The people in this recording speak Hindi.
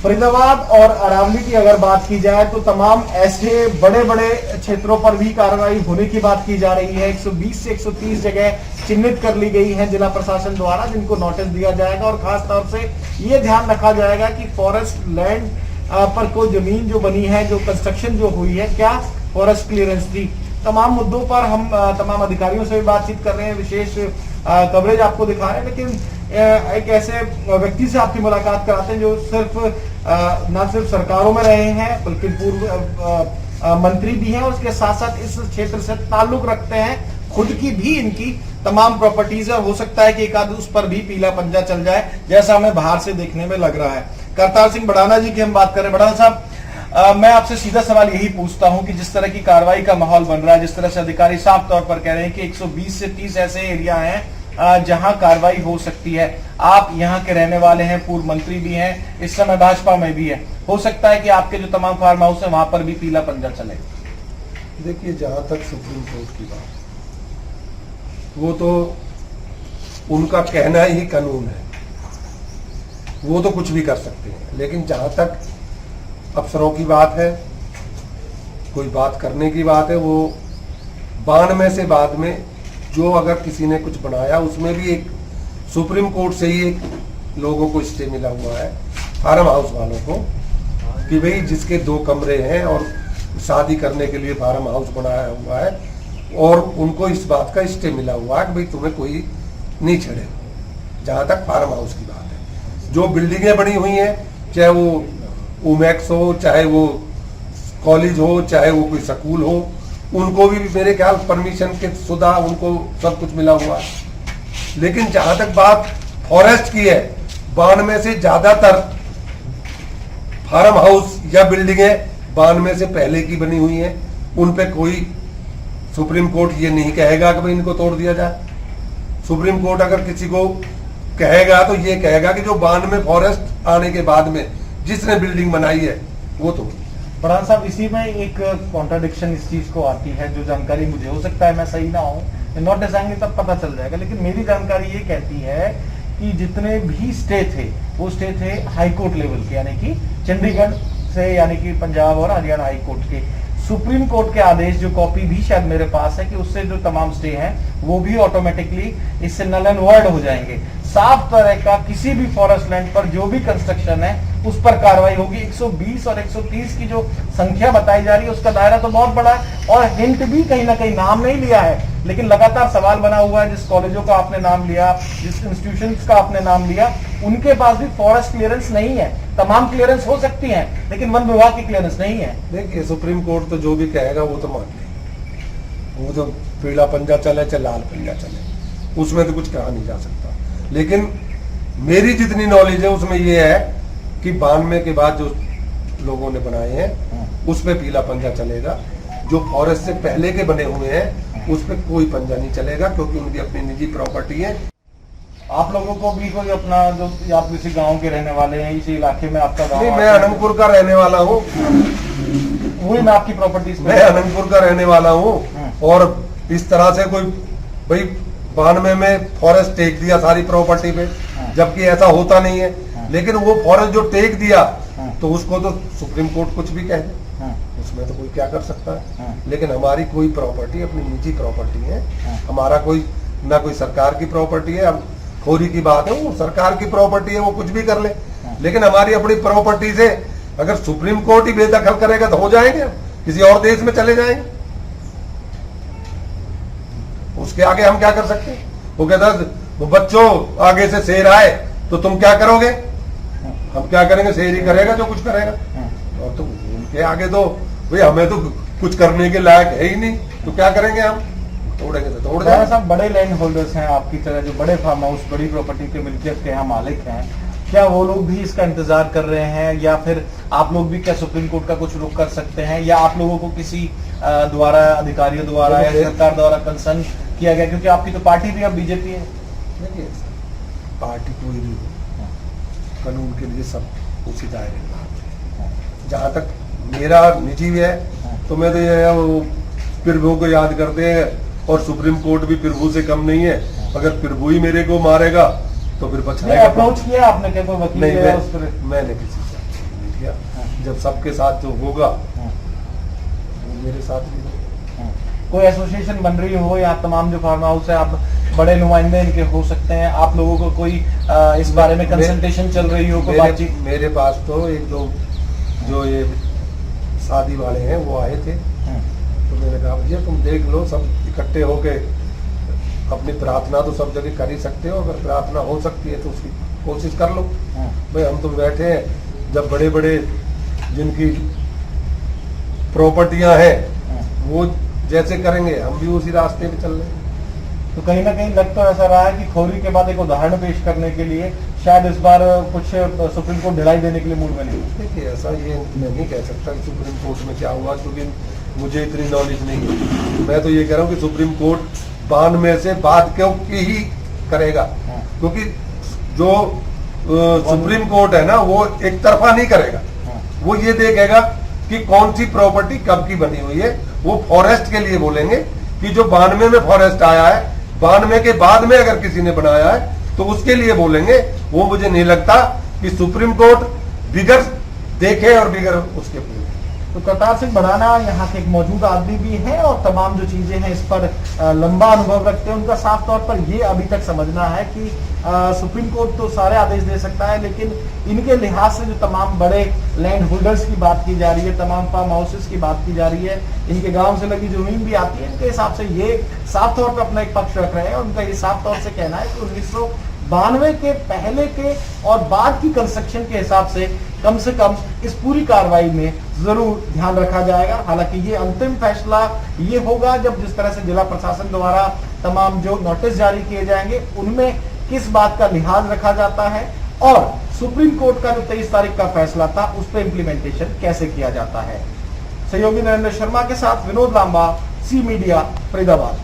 फरीदाबाद और अरावली की अगर बात की जाए तो तमाम ऐसे बड़े बड़े क्षेत्रों पर भी कार्रवाई होने की बात की जा रही है। 120 से 130 जगह चिन्हित कर ली गई है जिला प्रशासन द्वारा, जिनको नोटिस दिया जाएगा और खास तौर से ये ध्यान रखा जाएगा कि फॉरेस्ट लैंड पर कोई जमीन जो बनी है, जो कंस्ट्रक्शन जो हुई है, क्या फॉरेस्ट क्लियरेंस थी। तमाम मुद्दों पर हम तमाम अधिकारियों से भी बातचीत कर रहे हैं, विशेष कवरेज आपको दिखा रहे हैं, लेकिन एक ऐसे व्यक्ति से आपकी मुलाकात कराते हैं जो सिर्फ न सिर्फ सरकारों में रहे हैं बल्कि पूर्व मंत्री भी हैं और उसके साथ साथ इस क्षेत्र से ताल्लुक रखते हैं। खुद की भी इनकी तमाम प्रॉपर्टीज है, हो सकता है कि एक आध उस पर भी पीला पंजा चल जाए, जैसा हमें बाहर से देखने में लग रहा है। करतार सिंह भड़ाना जी की हम बात करें। भड़ाना साहब, मैं आपसे सीधा सवाल यही पूछता हूं कि जिस तरह की कार्रवाई का माहौल बन रहा है, जिस तरह से अधिकारी साफ तौर पर कह रहे हैं कि 120 से 30 ऐसे एरिया हैं जहां कार्रवाई हो सकती है, आप यहां के रहने वाले हैं, पूर्व मंत्री भी हैं, इस समय भाजपा में भी है, हो सकता है कि आपके जो तमाम फार्म हाउस है वहां पर भी पीला पंजा चले। देखिए, जहां तक सुप्रीम कोर्ट की बात, वो तो उनका कहना ही कानून है, वो तो कुछ भी कर सकते हैं। लेकिन जहां तक अफसरों की बात है, कोई बात करने की बात है, वो 92 से बाद में जो अगर किसी ने कुछ बनाया, उसमें भी एक सुप्रीम कोर्ट से ही एक लोगों को स्टे मिला हुआ है, फार्म हाउस वालों को, कि भाई जिसके 2 कमरे हैं और शादी करने के लिए फार्म हाउस बनाया हुआ है, और उनको इस बात का स्टे मिला हुआ है कि भाई तुम्हें कोई नहीं छेड़े। जहां तक फार्म हाउस की बात है, जो बिल्डिंगें बनी हुई हैं, चाहे वो उमैक्स हो, चाहे वो कॉलेज हो, चाहे वो कोई स्कूल हो, उनको भी मेरे ख्याल परमिशन के शुदा उनको सब कुछ मिला हुआ है। लेकिन जहां तक बात फॉरेस्ट की है, 92 से ज्यादातर फार्म हाउस या बिल्डिंगें 92 से पहले की बनी हुई हैं, उन पे कोई सुप्रीम कोर्ट ये नहीं कहेगा कि भाई इनको तोड़ दिया जाए। सुप्रीम कोर्ट अगर किसी को कहेगा तो ये कहेगा कि जो 92 फॉरेस्ट आने के बाद में जिसने बिल्डिंग बनाई है वो तो। प्रधान साहब, इसी में एक कॉन्ट्राडिक्शन इस चीज को आती है, जो जानकारी मुझे, हो सकता है मैं सही ना हूँ, नोटिस आएंगे तब पता चल जाएगा, लेकिन मेरी जानकारी ये कहती है कि जितने भी स्टे थे वो स्टे थे हाई कोर्ट लेवल के, यानी कि चंडीगढ़ से, यानी कि पंजाब और हरियाणा हाई कोर्ट के। सुप्रीम कोर्ट के आदेश, जो कॉपी भी शायद मेरे पास है, कि उससे जो तमाम स्टे हैं वो भी ऑटोमेटिकली इससे नल एंड वॉइड हो जाएंगे। साफ तरह का किसी भी फॉरेस्ट लैंड पर जो भी कंस्ट्रक्शन है उस पर कार्रवाई होगी। 120 और 130 की जो संख्या बताई जा रही है उसका दायरा तो बहुत बड़ा है, और हिंट भी कहीं ना कहीं, नाम नहीं लिया है लेकिन लगातार सवाल बना हुआ है, जिस कॉलेजों का आपने नाम लिया, जिस इंस्टीट्यूशंस का आपने नाम लिया, उनके पास भी फॉरेस्ट क्लियरेंस नहीं है। तमाम क्लियरेंस हो सकती है लेकिन वन विभाग की क्लियरेंस नहीं है। देखिए, सुप्रीम कोर्ट तो जो भी कहेगा वो तो मान लेगी, वो तो पीला पंजा चले चाहे लाल पंजा चले, उसमें तो कुछ कहा नहीं जा सकता। लेकिन मेरी जितनी नॉलेज है उसमें ये है कि 92 के बाद जो लोगों ने बनाए हैं उस पर पीला पंजा चलेगा। जो फॉरेस्ट से पहले के बने हुए हैं उस पर कोई पंजा नहीं चलेगा, क्योंकि उनकी अपनी निजी प्रॉपर्टी है। आप लोगों को भी कोई अपना, जो आप किसी गांव के रहने वाले हैं, इसी इलाके में आपका गांव? नहीं, मैं अनंतपुर का रहने वाला हूँ। वही मैं आपकी प्रॉपर्टीज, मैं अनंतपुर का रहने वाला हूँ, और इस तरह से कोई भाई 92 में फॉरेस्ट टेक दिया सारी प्रॉपर्टी पे, जबकि ऐसा होता नहीं है। लेकिन वो फॉरेस्ट जो टेक दिया तो उसको तो सुप्रीम कोर्ट कुछ भी कह दे, उसमें तो कोई क्या कर सकता है। लेकिन हमारी कोई प्रॉपर्टी अपनी निजी प्रॉपर्टी है, हमारा कोई ना कोई सरकार की प्रॉपर्टी है। अब खोरी की बात है, वो सरकार की प्रॉपर्टी है, वो कुछ भी कर ले, लेकिन हमारी अपनी प्रॉपर्टी से अगर सुप्रीम कोर्ट ही बेदखल करेगा तो हो जाएंगे, किसी और देश में चले जाएंगे, उसके आगे हम क्या कर सकते हैं। वो कहता है वो बच्चों आगे से शेर आए तो तुम क्या करोगे, हम क्या करेंगे, शेर ही करेगा जो कुछ करेगा, और तो उनके आगे तो भाई हमें तो कुछ करने के लायक है ही नहीं, तो क्या करेंगे हम, तोड़ेंगे तो तोड़ जाएंगे। सब बड़े लैंड होल्डर्स हैं आपकी तरह, जो बड़े फार्म हाउस, बड़ी प्रॉपर्टी के मिल्कियत के यहाँ मालिक हैं, क्या वो लोग भी इसका इंतजार कर रहे हैं, या फिर आप लोग भी क्या सुप्रीम कोर्ट का कुछ रुख कर सकते हैं, या आप लोगों को किसी द्वारा, अधिकारियों द्वारा या सरकार द्वारा कंसर्न किया गया, क्योंकि आपकी तो पार्टी भी अब बीजेपी है? देखिए, पार्टी कोई भी हो, कानून के लिए सब उसी दायरे में। जहाँ तक मेरा निजी है तो मैं तो ये प्रभु को याद करते हैं, और सुप्रीम कोर्ट भी प्रभु से कम नहीं है। अगर प्रभु ही मेरे को मारेगा तो फिर बचाएगा। अप्रोच किया आपने क्या, कोई वकील? नहीं, मैंने किसी से किया। जब सबके साथ जो होगा वो मेरे साथ भी होगा। कोई एसोसिएशन बन रही हो या तमाम जो फार्म हाउस है, आप बड़े नुमाइंदे इनके हो सकते हैं, आप लोगों को कोई इस बारे में कंसल्टेशन चल रही हो, कोई बातचीत? मेरे पास तो एक दो जो ये शादी वाले हैं वो आए थे, तो मैंने कहा भैया तुम देख लो, सब इकट्ठे होके अपनी प्रार्थना तो सब जगह कर ही सकते हो, अगर प्रार्थना हो सकती है तो उसकी कोशिश कर लो। भाई हम तो बैठे हैं, जब बड़े बड़े जिनकी प्रॉपर्टियां हैं वो जैसे करेंगे हम भी उसी रास्ते पे चल रहे हैं। तो कहीं ना कहीं लग तो ऐसा रहा है कि खोरी के बाद एक उदाहरण पेश करने के लिए शायद इस बार कुछ सुप्रीम कोर्ट ढिलाई देने के लिए मूड में नहीं। देखिए ऐसा ये मैं नहीं कह सकता कि सुप्रीम कोर्ट में क्या हुआ, क्योंकि मुझे इतनी नॉलेज नहीं है। मैं तो ये कह रहा हूँ कि सुप्रीम कोर्ट 92 से बाद क्यों की ही करेगा, क्योंकि जो सुप्रीम कोर्ट है ना वो एक तरफा नहीं करेगा। वो ये देखेगा कि कौन सी प्रॉपर्टी कब की बनी हुई है। वो फॉरेस्ट के लिए बोलेंगे कि जो 92 में फॉरेस्ट आया है, 92 के बाद में अगर किसी ने बनाया है तो उसके लिए बोलेंगे। वो मुझे नहीं लगता कि सुप्रीम कोर्ट बिगर देखे और बिगर उसके पूरे। तो करतार सिंह भड़ाना यहाँ के एक मौजूदा आदमी भी हैं और तमाम जो चीजें हैं इस पर लंबा अनुभव रखते हैं। उनका साफ तौर पर ये अभी तक समझना है कि सुप्रीम कोर्ट तो सारे आदेश दे सकता है, लेकिन इनके लिहाज से जो तमाम बड़े लैंड होल्डर्स की बात की जा रही है, तमाम फार्म हाउसेस की बात की जा रही है, इनके गांव से लगी जमीन भी आती है, इनके हिसाब से ये साफ तौर पर अपना एक पक्ष रख रहे हैं। उनका ये साफ तौर से कहना है कि 1992 के पहले के और बाद की कंस्ट्रक्शन के हिसाब से कम इस पूरी कार्रवाई में जरूर ध्यान रखा जाएगा। हालांकि ये अंतिम फैसला ये होगा जब जिस तरह से जिला प्रशासन द्वारा तमाम जो नोटिस जारी किए जाएंगे उनमें किस बात का लिहाज रखा जाता है और सुप्रीम कोर्ट का जो 23 तारीख का फैसला था उस पर इम्प्लीमेंटेशन कैसे किया जाता है। सहयोगी नरेंद्र शर्मा के साथ विनोद लांबा, सी मीडिया, फरीदाबाद।